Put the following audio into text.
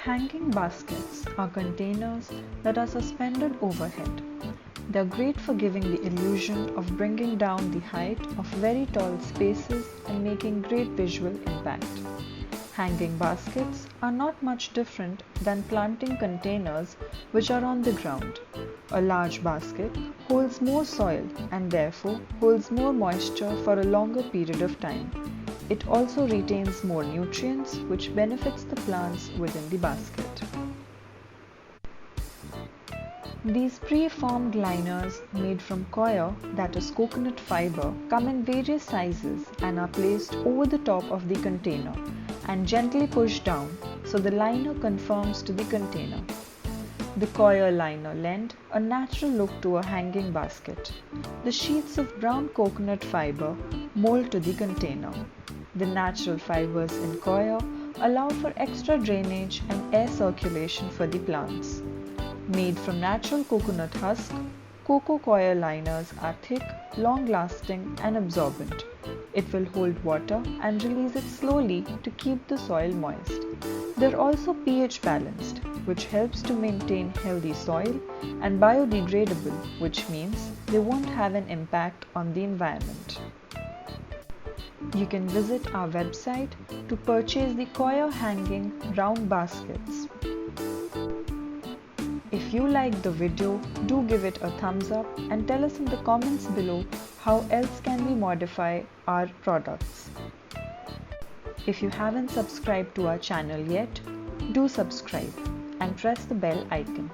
Hanging baskets are containers that are suspended overhead. They are great for giving the illusion of bringing down the height of very tall spaces and making great visual impact. Hanging baskets are not much different than planting containers which are on the ground. A large basket holds more soil and therefore holds more moisture for a longer period of time. It also retains more nutrients which benefits the plants within the basket. These pre-formed liners made from coir, that is coconut fiber, come in various sizes and are placed over the top of the container and gently pushed down so the liner conforms to the container. The coir liner lend a natural look to a hanging basket. The sheets of brown coconut fiber mold to the container. The natural fibers in coir allow for extra drainage and air circulation for the plants. Made from natural coconut husk, coco coir liners are thick, long-lasting and absorbent. It will hold water and release it slowly to keep the soil moist. They are also pH balanced, which helps to maintain healthy soil, and biodegradable, which means they won't have an impact on the environment. You can visit our website to purchase the coir hanging round baskets. If you liked the video, do give it a thumbs up and tell us in the comments below how else can we modify our products. If you haven't subscribed to our channel yet, do subscribe and press the bell icon.